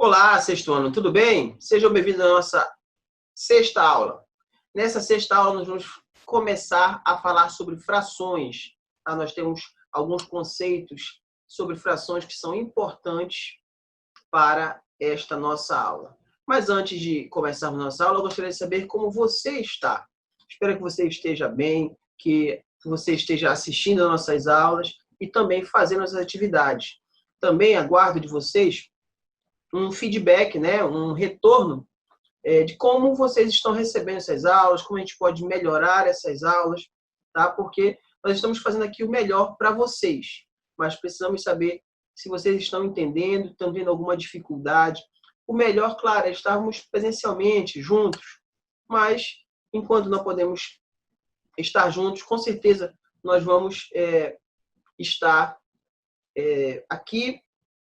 Olá, sexto ano, tudo bem? Sejam bem-vindos à nossa sexta aula. Nessa sexta aula, nós vamos começar a falar sobre frações. Tá? Nós temos alguns conceitos sobre frações que são importantes para esta nossa aula. Mas antes de começarmos a nossa aula, eu gostaria de saber como você está. Espero que você esteja bem, que você esteja assistindo às nossas aulas e também fazendo as atividades. Também aguardo de vocês um feedback, né, um retorno de como vocês estão recebendo essas aulas, como a gente pode melhorar essas aulas, tá? Porque nós estamos fazendo aqui o melhor para vocês, mas precisamos saber se vocês estão entendendo, estão tendo alguma dificuldade. O melhor, claro, é estarmos presencialmente, juntos, mas enquanto não podemos estar juntos, com certeza nós vamos estar aqui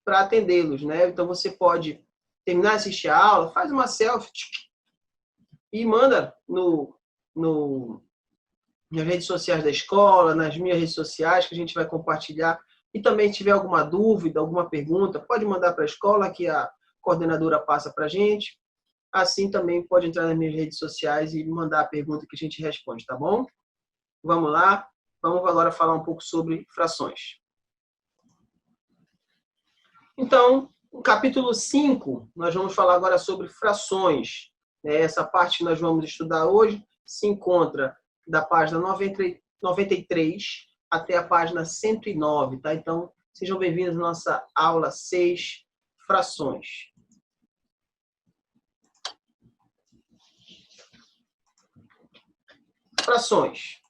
para atendê-los, né? Então você pode terminar de assistir a aula, faz uma selfie e manda nas redes sociais da escola, nas minhas redes sociais, que a gente vai compartilhar. E também, se tiver alguma dúvida, alguma pergunta, pode mandar para a escola, que a coordenadora passa para a gente. Assim também pode entrar nas minhas redes sociais e mandar a pergunta que a gente responde, tá bom? Vamos lá, vamos agora falar um pouco sobre frações. Então, no capítulo 5, nós vamos falar agora sobre frações. Essa parte que nós vamos estudar hoje se encontra da página 93 até a página 109, tá? Então, sejam bem-vindos à nossa aula 6, frações. Frações.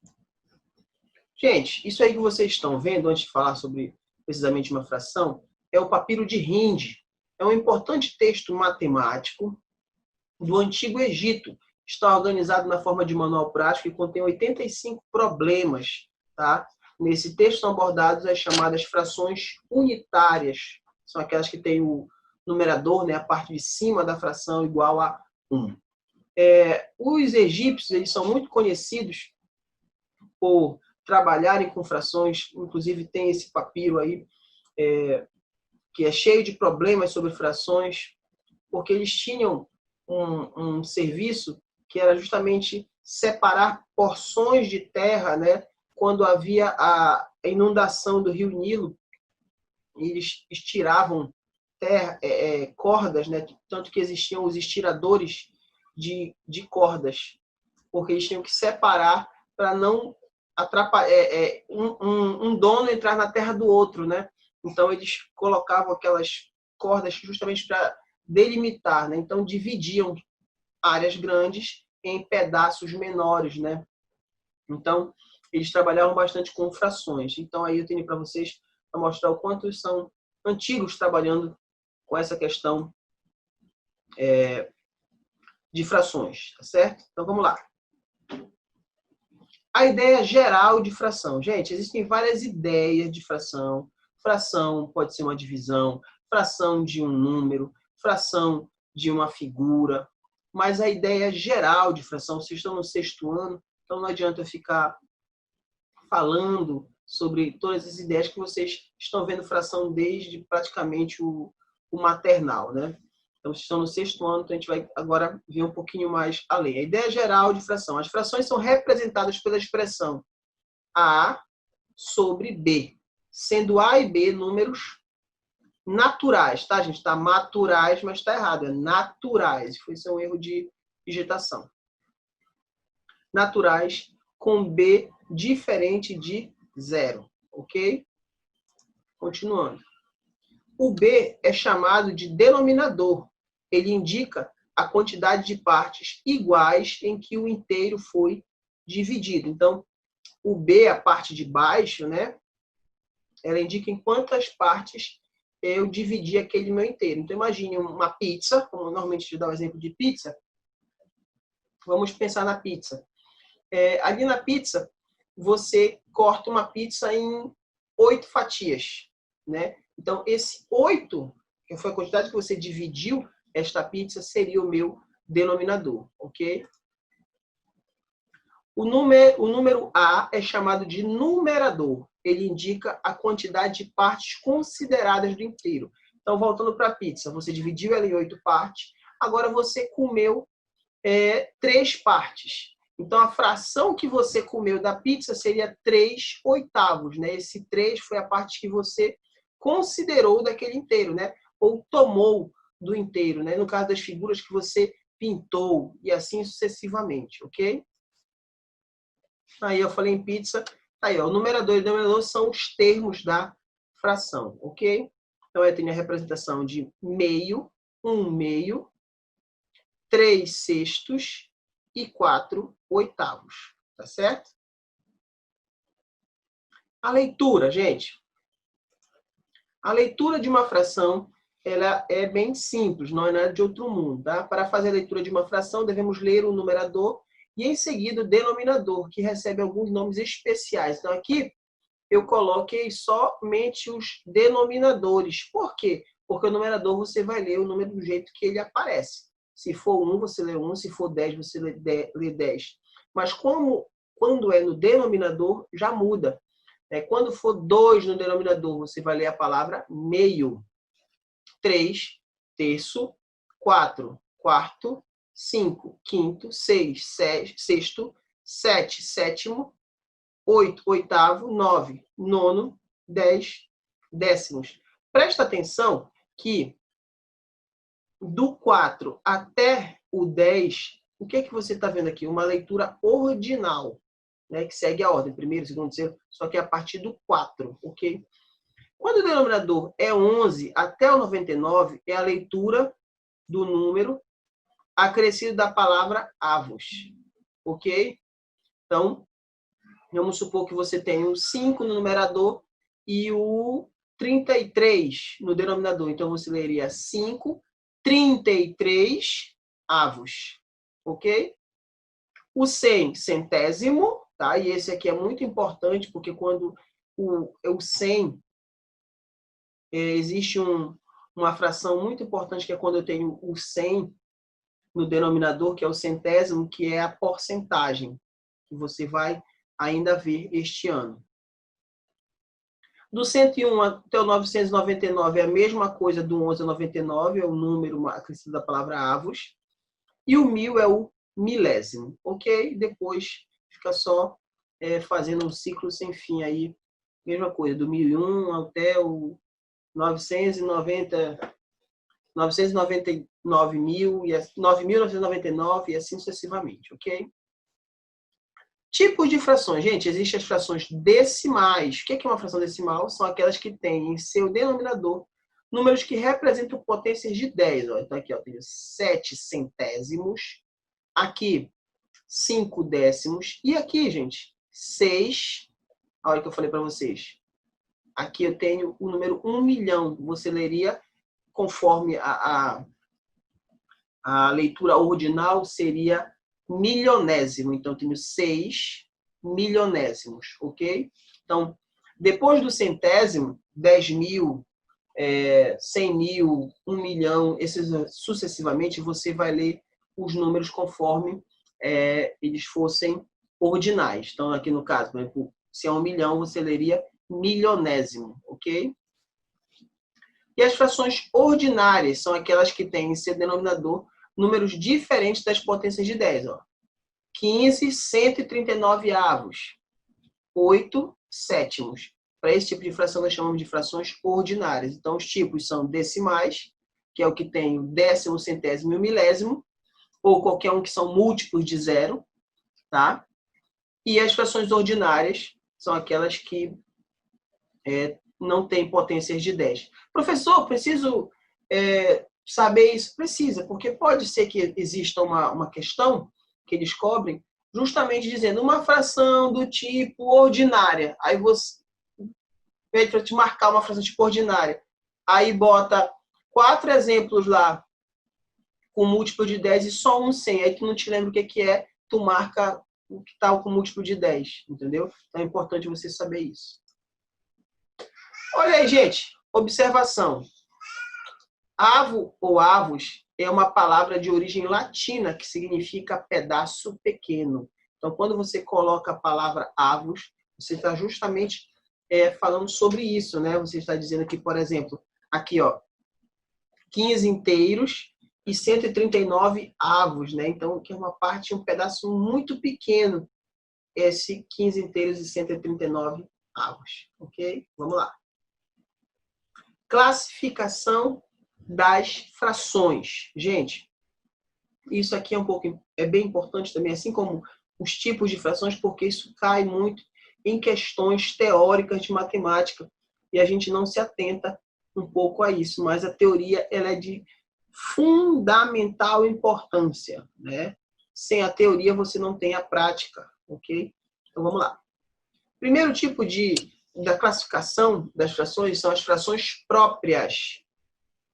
Gente, isso aí que vocês estão vendo, antes de falar sobre precisamente uma fração, é o papiro de Hind. É um importante texto matemático do Antigo Egito. Está organizado na forma de manual prático e contém 85 problemas. Tá? Nesse texto são abordadas as chamadas frações unitárias. São aquelas que têm o numerador, né, a parte de cima da fração igual a 1. Os egípcios eles são muito conhecidos por trabalharem com frações. Inclusive tem esse papiro aí, que é cheio de problemas sobre frações, porque eles tinham um serviço que era justamente separar porções de terra, né? Quando havia a inundação do rio Nilo, eles estiravam cordas, né? Tanto que existiam os estiradores de cordas, porque eles tinham que separar para não atrapalhar um dono entrar na terra do outro, né? Então, eles colocavam aquelas cordas justamente para delimitar, né? Então, dividiam áreas grandes em pedaços menores, né? Então, eles trabalhavam bastante com frações. Então, aí eu tenho para vocês para mostrar o quanto eles são antigos trabalhando com essa questão de frações, tá certo? Então, vamos lá. A ideia geral de fração. Gente, existem várias ideias de fração. Fração pode ser uma divisão, fração de um número, fração de uma figura. Mas a ideia geral de fração, vocês estão no sexto ano, então não adianta eu ficar falando sobre todas as ideias que vocês estão vendo fração desde praticamente o maternal, né? Então, vocês estão no sexto ano, então a gente vai agora ver um pouquinho mais além. A ideia geral de fração. As frações são representadas pela expressão A sobre B, sendo A e B números naturais, tá, gente? Tá maturais, mas está errado. É naturais. Isso é um erro de digitação. Naturais com B diferente de 0, ok? Continuando. O B é chamado de denominador. Ele indica a quantidade de partes iguais em que o inteiro foi dividido. Então, o B, a parte de baixo, né? Ela indica em quantas partes eu dividi aquele meu inteiro. Então, imagine uma pizza, como normalmente te dá o exemplo de pizza. Vamos pensar na pizza. Ali na pizza, você corta uma pizza em 8 fatias, né? Então, esse 8, que foi a quantidade que você dividiu esta pizza, seria o meu denominador, ok? O número A é chamado de numerador. Ele indica a quantidade de partes consideradas do inteiro. Então, voltando para a pizza, você dividiu ela em 8 partes, agora você comeu 3 partes. Então, a fração que você comeu da pizza seria 3/8, né? Esse 3 foi a parte que você considerou daquele inteiro, né? Ou tomou do inteiro, né? No caso das figuras que você pintou e assim sucessivamente, ok? Aí eu falei em pizza, aí ó, o numerador e o denominador são os termos da fração, ok? Então eu tenho a representação de meio, 1/2, 3/6 e 4/8, tá certo? A leitura, gente. A leitura de uma fração, ela é bem simples, não é nada de outro mundo, tá? Para fazer a leitura de uma fração, devemos ler o numerador e, em seguida, o denominador, que recebe alguns nomes especiais. Então, aqui, eu coloquei somente os denominadores. Por quê? Porque o numerador, você vai ler o número do jeito que ele aparece. Se for 1, você lê 1. Se for 10, você lê 10. Mas quando é no denominador, já muda. Quando for 2 no denominador, você vai ler a palavra meio. 3, terço. 4, quarto. 5, quinto. 6, sexto. 7, sétimo. 8, oitavo. 9, nono. 10, décimos. Presta atenção que do 4 até o 10, o que é que você está vendo aqui? Uma leitura ordinal, né, que segue a ordem, primeiro, segundo, terceiro, só que é a partir do 4, ok? Quando o denominador é 11 até o 99, é a leitura do número acrescido da palavra avos, ok? Então, vamos supor que você tem o 5 no numerador e o 33 no denominador. Então, você leria 5, 33 avos, ok? O 100, centésimo, tá? E esse aqui é muito importante, porque quando o 100, existe uma fração muito importante, que é quando eu tenho o 100 no denominador, que é o centésimo, que é a porcentagem, que você vai ainda ver este ano. Do 101 até o 999 é a mesma coisa do 11 ao 99, é o número acrescido da palavra avos. E o 1000 é o milésimo, ok? Depois fica só fazendo um ciclo sem fim aí, mesma coisa, do 1001 até o 999 mil, e 9.999 e assim sucessivamente, ok? Tipos de frações. Gente, existem as frações decimais. O que é uma fração decimal? São aquelas que têm em seu denominador números que representam potências de 10. Ó. Então, aqui eu tenho 7 centésimos. Aqui, 5 décimos. E aqui, gente, 6. Olha o que eu falei para vocês. Aqui eu tenho o número 1 milhão. Você leria conforme a leitura ordinal, seria milionésimo. Então, eu tenho 6 milionésimos, ok? Então, depois do centésimo, 10 mil, 100 mil, 1 milhão, esses sucessivamente, você vai ler os números conforme eles fossem ordinais. Então, aqui no caso, por exemplo, se é 1 milhão, você leria milionésimo, ok? E as frações ordinárias são aquelas que têm em seu denominador números diferentes das potências de 10. Ó. 15, 139 avos. 8 sétimos. Para esse tipo de fração, nós chamamos de frações ordinárias. Então, os tipos são decimais, que é o que tem o décimo, centésimo e o milésimo, ou qualquer um que são múltiplos de zero. Tá? E as frações ordinárias são aquelas que não têm potências de 10. Professor, preciso saber isso? Precisa, porque pode ser que exista uma questão que eles cobrem justamente dizendo uma fração do tipo ordinária. Aí você pede para te marcar uma fração tipo ordinária. Aí bota 4 exemplos lá com múltiplo de 10 e só um 100. Aí tu não te lembra o que é, tu marca o que está com múltiplo de 10, entendeu? Então é importante você saber isso. Olha aí, gente, observação. Avo ou avos é uma palavra de origem latina que significa pedaço pequeno. Então, quando você coloca a palavra avos, você está justamente falando sobre isso, né? Você está dizendo que, por exemplo, aqui, ó, 15 inteiros e 139 avos, né? Então, que é uma parte, um pedaço muito pequeno, esse 15 inteiros e 139 avos, ok? Vamos lá. Classificação das frações. Gente, isso aqui é bem importante também, assim como os tipos de frações, porque isso cai muito em questões teóricas de matemática e a gente não se atenta um pouco a isso, mas a teoria ela é de fundamental importância, né? Sem a teoria você não tem a prática, ok? Então vamos lá. Primeiro tipo da classificação das frações são as frações próprias.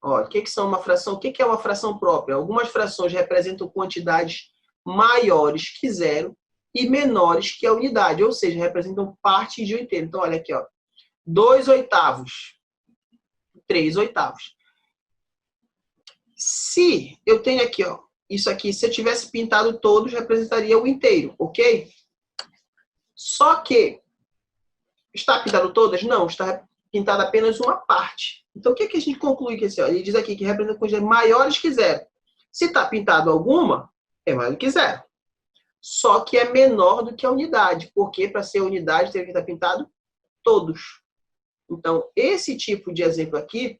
Ó, o que são uma fração? O que é uma fração própria? Algumas frações representam quantidades maiores que zero e menores que a unidade, ou seja, representam partes de um inteiro. Então, olha aqui, ó, 2/8, 3/8. Se eu tenho aqui, ó, isso aqui, se eu tivesse pintado todos, representaria o inteiro, ok? Só que, está pintado todas? Não, está pintada apenas uma parte. Então, o que a gente conclui que assim, ó, ele diz aqui que representa quantidades maiores que zero. Se está pintado alguma, é maior do que zero. Só que é menor do que a unidade, porque para ser unidade teria que estar pintado todos. Então, esse tipo de exemplo aqui,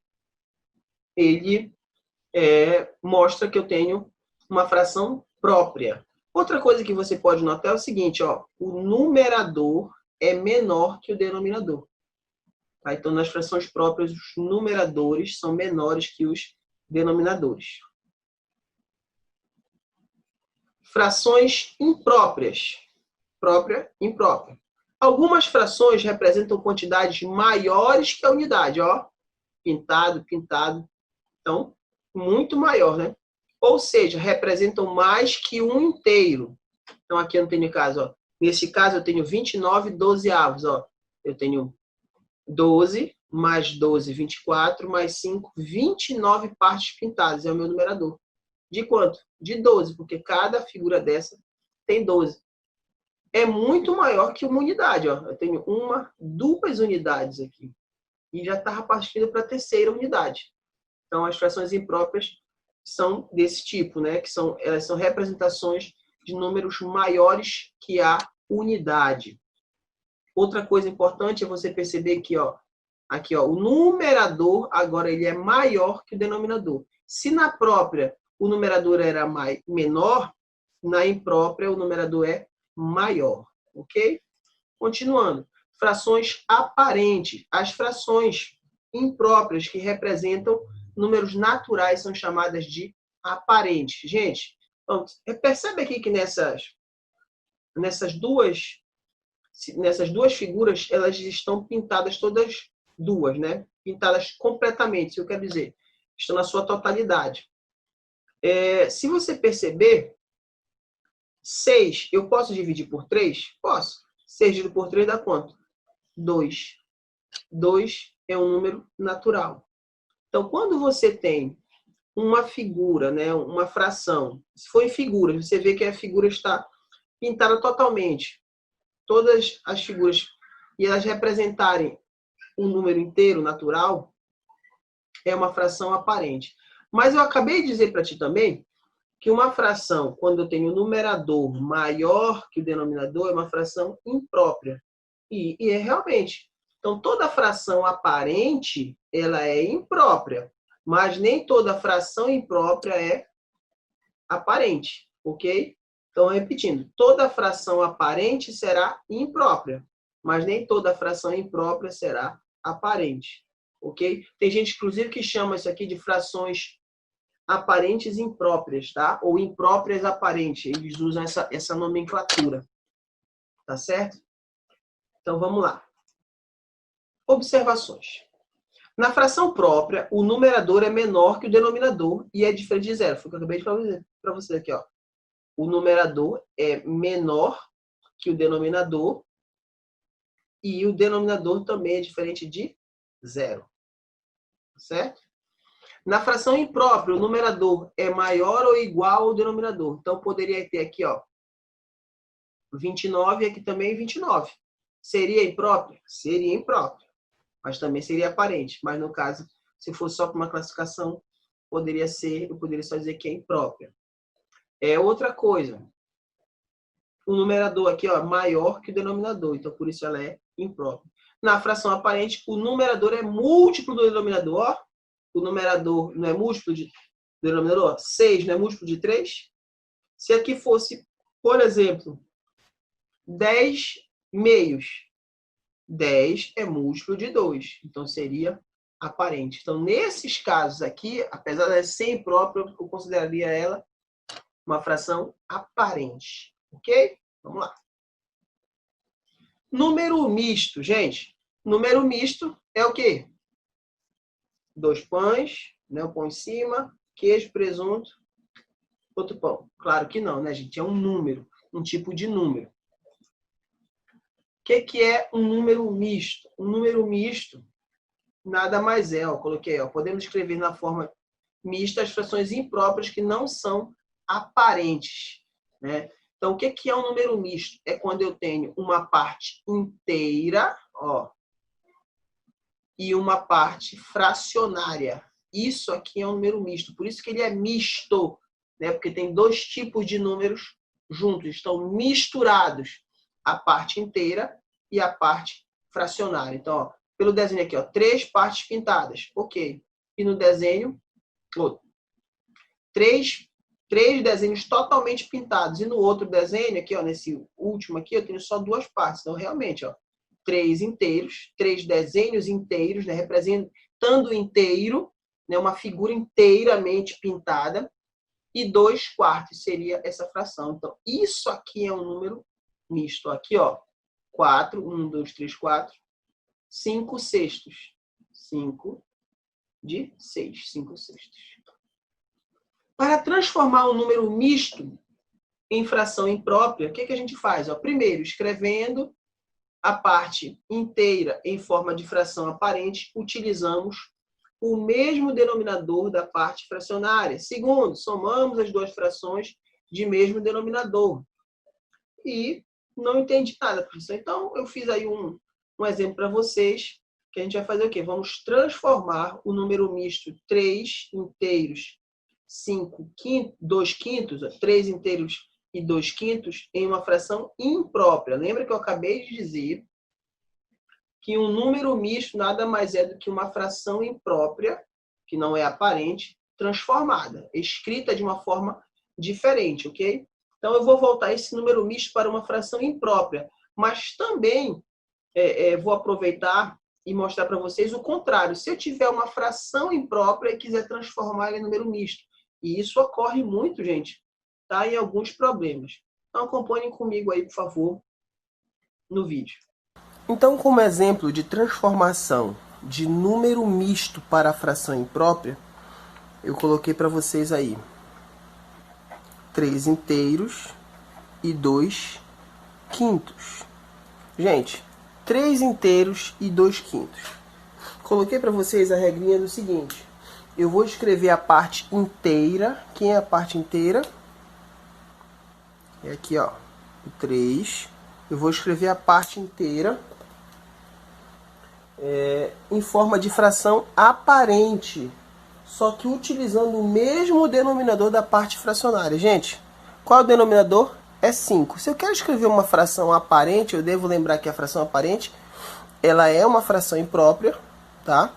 ele mostra que eu tenho uma fração própria. Outra coisa que você pode notar é o seguinte, ó, o numerador é menor que o denominador. Tá? Então, nas frações próprias, os numeradores são menores que os denominadores. Frações impróprias. Própria, imprópria. Algumas frações representam quantidades maiores que a unidade. Ó, pintado, pintado. Então, muito maior, né? Ou seja, representam mais que um inteiro. Então, aqui eu não tenho caso, ó. Nesse caso, eu tenho 29 dozeavos, ó. Eu tenho 12, mais 12, 24, mais 5, 29 partes pintadas. É o meu numerador. De quanto? De 12, porque cada figura dessa tem 12. É muito maior que uma unidade, ó. Eu tenho duas unidades aqui. E já estava partindo para a terceira unidade. Então, as frações impróprias são desse tipo, né? Elas são representações de números maiores que a unidade. Outra coisa importante é você perceber que, ó, aqui, ó, o numerador agora ele é maior que o denominador. Se na própria o numerador era menor, na imprópria o numerador é maior, ok? Continuando. Frações aparentes. As frações impróprias que representam números naturais são chamadas de aparentes. Gente, percebe aqui que nessas duas figuras, elas estão pintadas todas duas, né? Pintadas completamente, isso eu quero dizer. Estão na sua totalidade. Se você perceber, 6, eu posso dividir por 3? Posso. 6 dividido por 3 dá quanto? 2. 2 é um número natural. Então, quando você tem uma figura, né, uma fração, se for em figuras, você vê que a figura está pintada totalmente. Todas as figuras, e elas representarem um número inteiro natural, é uma fração aparente. Mas eu acabei de dizer para ti também que uma fração, quando eu tenho o numerador maior que o denominador, é uma fração imprópria. E é realmente. Então, toda fração aparente, ela é imprópria. Mas nem toda fração imprópria é aparente. Ok? Então, repetindo. Toda fração aparente será imprópria. Mas nem toda fração imprópria será aparente. Ok? Tem gente, inclusive, que chama isso aqui de frações aparentes impróprias, tá? Ou impróprias aparentes. Eles usam essa nomenclatura. Tá certo? Então, vamos lá. Observações. Na fração própria, o numerador é menor que o denominador e é diferente de zero. Foi o que eu acabei de falar para você aqui, ó. O numerador é menor que o denominador e o denominador também é diferente de zero. Certo? Na fração imprópria, o numerador é maior ou igual ao denominador. Então, poderia ter aqui, ó, 29 e aqui também 29. Seria imprópria? Seria imprópria. Mas também seria aparente. Mas, no caso, se fosse só para uma classificação, eu poderia só dizer que é imprópria. Outra coisa, o numerador aqui, ó, maior que o denominador, então por isso ela é imprópria. Na fração aparente, o numerador é múltiplo do denominador, ó. O numerador não é múltiplo do denominador, ó. 6 não é múltiplo de 3? Se aqui fosse, por exemplo, 10 meios, 10 é múltiplo de 2, então seria aparente. Então, nesses casos aqui, apesar de ser imprópria, eu consideraria ela uma fração aparente. Ok? Vamos lá. Número misto, gente. Número misto é o quê? 2 pães, né? Um pão em cima, queijo, presunto, outro pão. Claro que não, né, gente? É um número, um tipo de número. O que é um número misto? Um número misto nada mais é, ó, coloquei, ó, podemos escrever na forma mista as frações impróprias que não são aparentes, né? Então, o que é um número misto? É quando eu tenho uma parte inteira, ó, e uma parte fracionária. Isso aqui é um número misto. Por isso que ele é misto, né? Porque tem dois tipos de números juntos, estão misturados, a parte inteira e a parte fracionária. Então, ó, pelo desenho aqui, ó, 3 partes pintadas, ok. E no desenho, três desenhos totalmente pintados. E no outro desenho, aqui, ó, nesse último aqui, eu tenho só 2 partes. Então, realmente, ó, 3 inteiros, 3 desenhos inteiros, né, representando inteiro, né, uma figura inteiramente pintada, e 2 quartos seria essa fração. Então, isso aqui é um número misto. Aqui, ó, 4, 1, 2, 3, 4, 5 sextos. 5 de 6, 5 sextos. Para transformar um número misto em fração imprópria, o que a gente faz? Ó, primeiro, escrevendo a parte inteira em forma de fração aparente, utilizamos o mesmo denominador da parte fracionária. Segundo, somamos as duas frações de mesmo denominador. E não entendi nada, professor. Então, eu fiz aí um exemplo para vocês, que a gente vai fazer o quê? Vamos transformar o número misto 3 inteiros, 2 quintos, 3 inteiros e 2 quintos, em uma fração imprópria. Lembra que eu acabei de dizer que um número misto nada mais é do que uma fração imprópria, que não é aparente, transformada, escrita de uma forma diferente, ok? Então, eu vou voltar esse número misto para uma fração imprópria, mas também vou aproveitar e mostrar para vocês o contrário. Se eu tiver uma fração imprópria e quiser transformar em número misto, e isso ocorre muito, gente, tá? Em alguns problemas. Então, acompanhem comigo aí, por favor, no vídeo. Então, como exemplo de transformação de número misto para a fração imprópria, eu coloquei para vocês aí 3 inteiros e 2 quintos. Gente, 3 inteiros e 2 quintos. Coloquei para vocês a regrinha do seguinte. Eu vou escrever a parte inteira. Quem é a parte inteira? É aqui, ó, o 3. Eu vou escrever a parte inteira em forma de fração aparente, só que utilizando o mesmo denominador da parte fracionária. Gente, qual é o denominador? É 5. Se eu quero escrever uma fração aparente, eu devo lembrar que a fração aparente ela é uma fração imprópria, tá?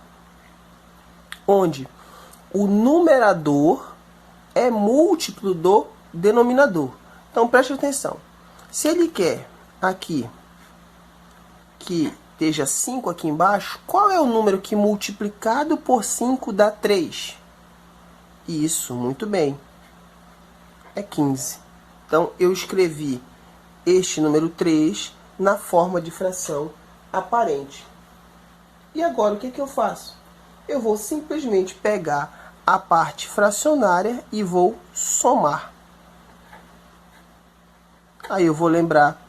Onde o numerador é múltiplo do denominador. Então, preste atenção. Se ele quer aqui que esteja 5 aqui embaixo, qual é o número que multiplicado por 5 dá 3? Isso, muito bem. É 15. Então, eu escrevi este número 3 na forma de fração aparente. E agora, o que eu faço? Eu vou simplesmente pegar a parte fracionária e vou somar. Aí eu vou lembrar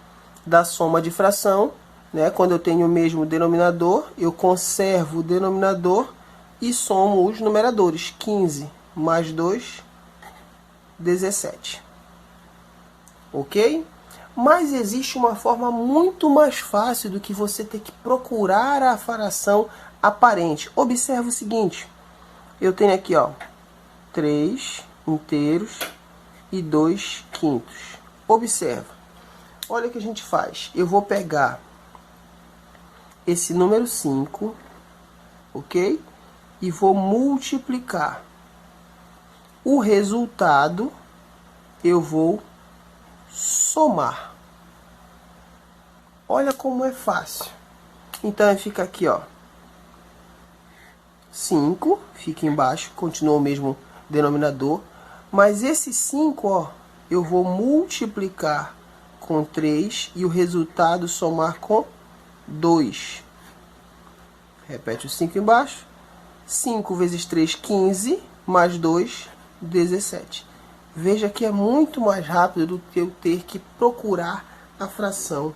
da soma de fração, né? Quando eu tenho o mesmo denominador, eu conservo o denominador e somo os numeradores. 15 mais 2, 17. Ok? Mas existe uma forma muito mais fácil do que você ter que procurar a fração aparente. Observe o seguinte. Eu tenho aqui, ó, 3 inteiros e 2 quintos. Observa. Olha o que a gente faz. Eu vou pegar esse número 5, ok? E vou multiplicar. O resultado eu vou somar. Olha como é fácil. Então fica aqui, ó. 5, fica embaixo, continua o mesmo denominador. Mas esse 5, ó, eu vou multiplicar com 3 e o resultado somar com 2. Repete o 5 embaixo. 5 vezes 3, 15, mais 2, 17. Veja que é muito mais rápido do que eu ter que procurar a fração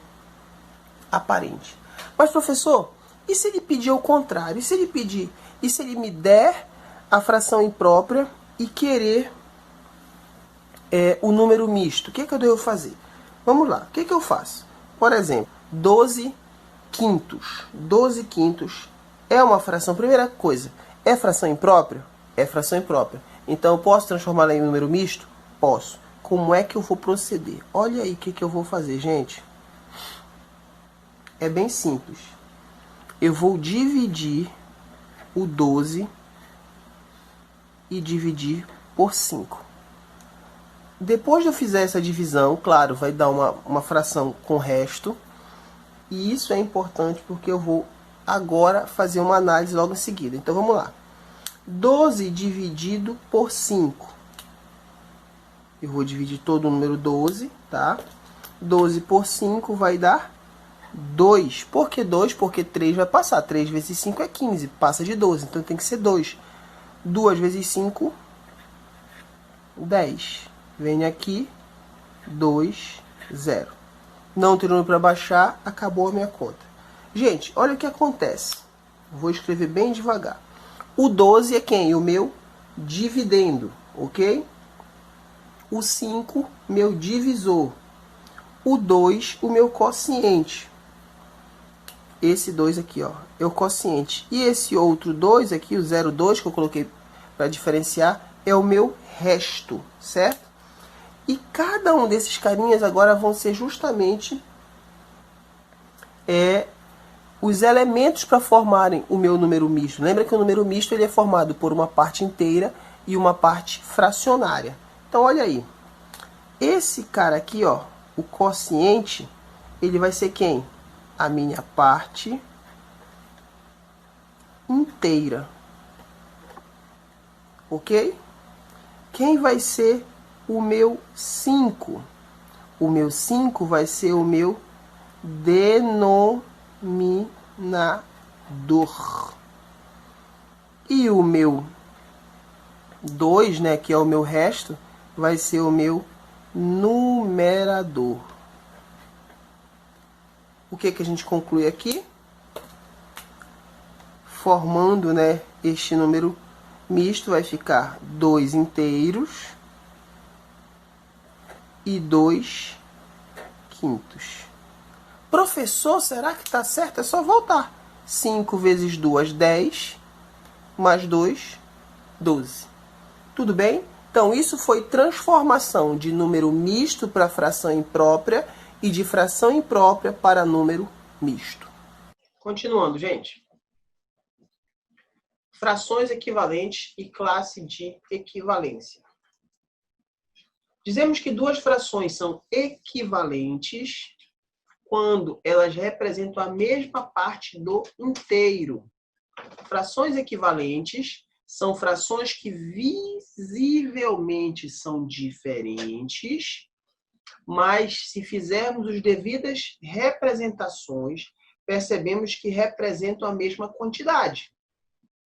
aparente. Mas, professor, e se ele pedir o contrário? E se ele me der a fração imprópria e querer o número misto? O que eu devo fazer? Vamos lá, o que eu faço? Por exemplo, 12 quintos. 12 quintos é uma fração. Primeira coisa, é fração imprópria? É fração imprópria. Então, eu posso transformá-la em número misto? Posso. Como é que eu vou proceder? Olha aí o que eu vou fazer, gente. É bem simples. Eu vou dividir o 12 e dividir por 5. Depois de eu fizer essa divisão, claro, vai dar uma fração com resto. E isso é importante porque eu vou agora fazer uma análise logo em seguida. Então vamos lá. 12 dividido por 5. Eu vou dividir todo o número 12, tá? 12 por 5 vai dar 2. Por que 2? Porque 3 vai passar. 3 vezes 5 é 15. Passa de 12. Então tem que ser 2. 2 vezes 5, 10. Vem aqui, 2, 0. Não tem número para baixar, acabou a minha conta. Gente, olha o que acontece. Vou escrever bem devagar. O 12 é quem? O meu dividendo, ok? O 5, meu divisor. O 2, o meu quociente. Esse 2 aqui, ó, é o quociente. E esse outro 2 aqui, o 0,2 que eu coloquei para diferenciar, é o meu resto, certo? E cada um desses carinhas agora vão ser justamente os elementos para formarem o meu número misto. Lembra que o número misto ele é formado por uma parte inteira e uma parte fracionária. Então, olha aí. Esse cara aqui, ó, o quociente, ele vai ser quem? A minha parte inteira. Ok? Quem vai ser o meu 5? O meu 5 vai ser o meu denominador. E o meu 2, né, que é o meu resto, vai ser o meu numerador. O que a gente conclui aqui? Formando, né, este número misto, vai ficar 2 inteiros e 2 quintos. Professor, será que está certo? É só voltar. 5 vezes 2, 10, mais 2, 12. Tudo bem? Então, isso foi transformação de número misto para fração imprópria e de fração imprópria para número misto. Continuando, gente. Frações equivalentes e classe de equivalência. Dizemos que duas frações são equivalentes quando elas representam a mesma parte do inteiro. Frações equivalentes são frações que visivelmente são diferentes, mas se fizermos as devidas representações, percebemos que representam a mesma quantidade.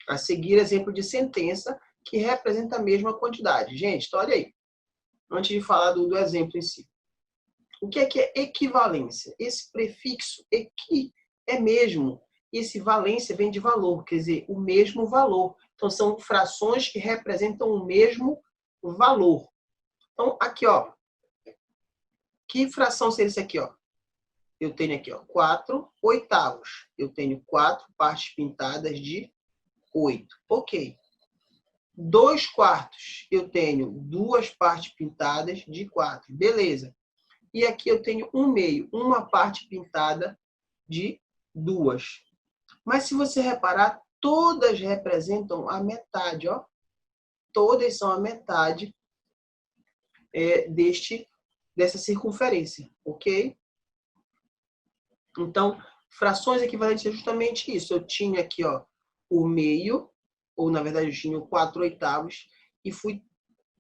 A seguir, exemplo de sentença que representa a mesma quantidade. Gente, então olha aí. Antes de falar do exemplo em si. O que é equivalência? Esse prefixo equi é mesmo. Esse valência vem de valor, quer dizer, o mesmo valor. Então, são frações que representam o mesmo valor. Então, aqui, ó. Que fração seria isso aqui, ó? Eu tenho aqui, ó, 4 oitavos. Eu tenho 4 partes pintadas de 8. Ok. 2/4. Eu tenho 2 partes pintadas de 4. Beleza. E aqui eu tenho 1/2. Uma parte pintada de 2. Mas se você reparar, todas representam a metade, ó. Todas são a metade dessa circunferência, ok? Então, frações equivalentes é justamente isso. Eu tinha aqui, ó, o meio, ou na verdade eu tinha o 4/8, e fui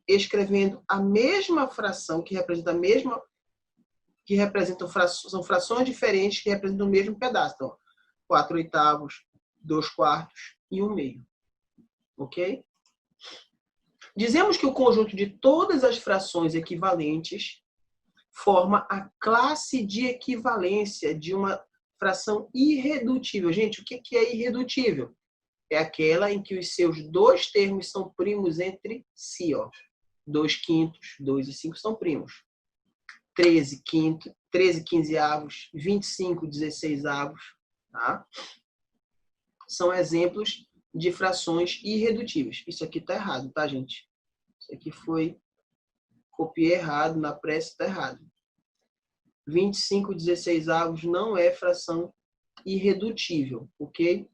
escrevendo a mesma fração que representa a mesma, são frações diferentes que representam o mesmo pedaço. Então, 4/8, 2/4 e 1/2. Ok? Dizemos que o conjunto de todas as frações equivalentes forma a classe de equivalência de uma fração irredutível. Gente, o que é irredutível? É aquela em que os seus dois termos são primos entre si. 2/5, 2 e 5 são primos. 13 quinzeavos, 25 16avos. Tá? São exemplos de frações irredutíveis. Isso aqui está errado, tá, gente? Isso aqui foi... Copiei errado, na pressa está errado. 25 16avos não é fração irredutível, ok?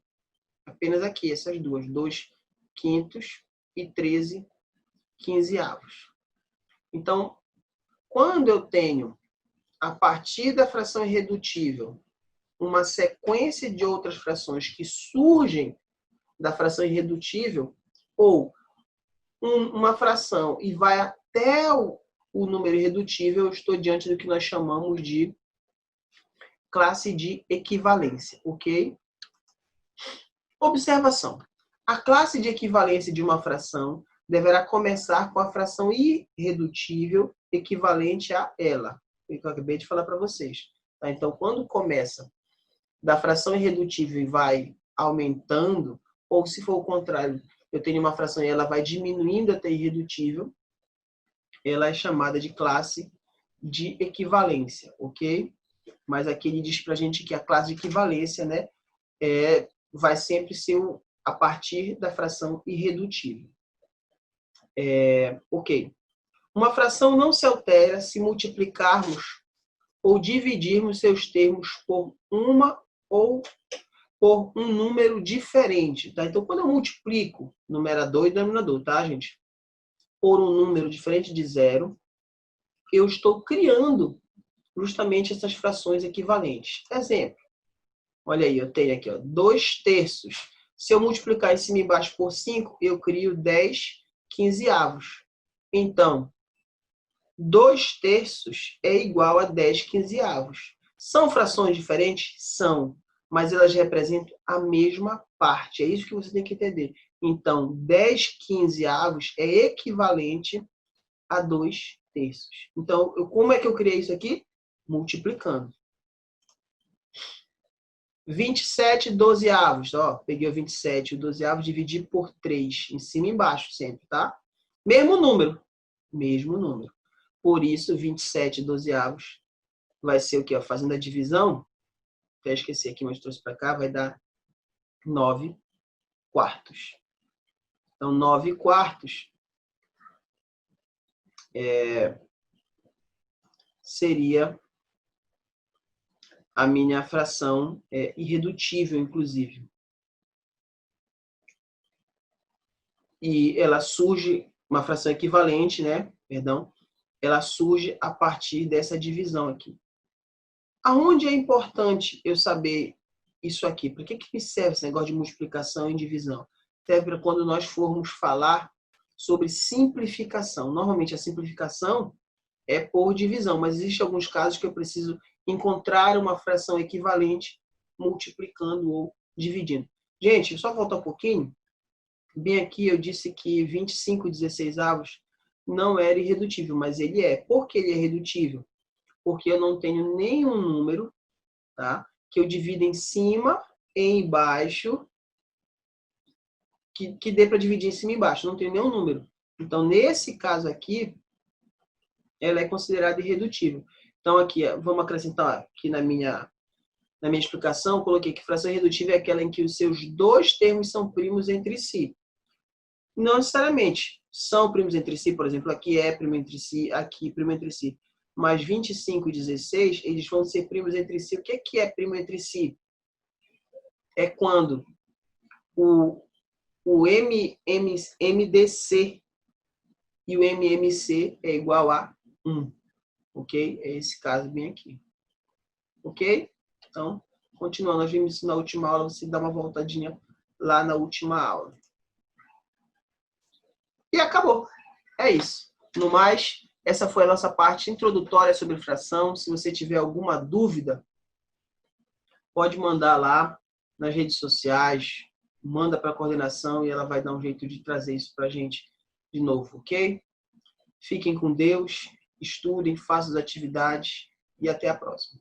Apenas aqui, essas duas. 2/5 e 13 quinzeavos. Então, quando eu tenho, a partir da fração irredutível, uma sequência de outras frações que surgem da fração irredutível, ou uma fração e vai até o número irredutível, eu estou diante do que nós chamamos de classe de equivalência, ok? Observação. A classe de equivalência de uma fração deverá começar com a fração irredutível equivalente a ela. Que eu acabei de falar para vocês. Tá? Então, quando começa da fração irredutível e vai aumentando, ou se for o contrário, eu tenho uma fração e ela vai diminuindo até irredutível, ela é chamada de classe de equivalência, ok? Mas aqui ele diz para a gente que a classe de equivalência, né, vai sempre ser a partir da fração irredutível. Ok. Uma fração não se altera se multiplicarmos ou dividirmos seus termos por uma ou por um número diferente. Tá? Então, quando eu multiplico numerador e denominador, tá, gente? Por um número diferente de 0, eu estou criando justamente essas frações equivalentes. Exemplo. Olha aí, eu tenho aqui 2/3. Se eu multiplicar em cima e embaixo por 5, eu crio 10 quinzeavos. Então, 2/3 é igual a 10 quinzeavos. São frações diferentes? São, mas elas representam a mesma parte. É isso que você tem que entender. Então, 10 quinzeavos é equivalente a 2/3. Então, como é que eu criei isso aqui? Multiplicando. 27 dozeavos. Peguei o 27 e o dozeavos, dividi por 3. Em cima e embaixo sempre, tá? Mesmo número. Mesmo número. Por isso, 27 dozeavos vai ser o quê? Fazendo a divisão, até esqueci aqui, mas trouxe para cá, vai dar 9/4. Então, 9/4 seria a minha fração irredutível, inclusive. E ela surge, uma fração equivalente, né? Perdão, ela surge a partir dessa divisão aqui. Aonde é importante eu saber isso aqui? Para que me serve esse negócio de multiplicação e divisão? Serve para quando nós formos falar sobre simplificação. Normalmente a simplificação é por divisão, mas existem alguns casos que eu preciso encontrar uma fração equivalente multiplicando ou dividindo. Gente, só voltar um pouquinho. Bem aqui eu disse que 25 16avos não era irredutível, mas ele é. Por que ele é redutível? Porque eu não tenho nenhum número, tá? Que eu divido em cima e embaixo, que dê para dividir em cima e embaixo. Não tenho nenhum número. Então, nesse caso aqui, ela é considerada irredutível. Então, aqui, vamos acrescentar aqui na minha explicação, coloquei que fração irredutível é aquela em que os seus dois termos são primos entre si. Não necessariamente são primos entre si, por exemplo, aqui é primo entre si, aqui primo entre si. Mas 25 e 16, eles vão ser primos entre si. O que é primo entre si? É quando o MDC e o MMC é igual a 1. Ok? É esse caso bem aqui. Ok? Então, continuando, nós vimos isso na última aula, você dá uma voltadinha lá na última aula. E acabou. É isso. No mais, essa foi a nossa parte introdutória sobre fração. Se você tiver alguma dúvida, pode mandar lá nas redes sociais, manda para a coordenação e ela vai dar um jeito de trazer isso para a gente de novo, ok? Fiquem com Deus, estudem, façam as atividades e até a próxima.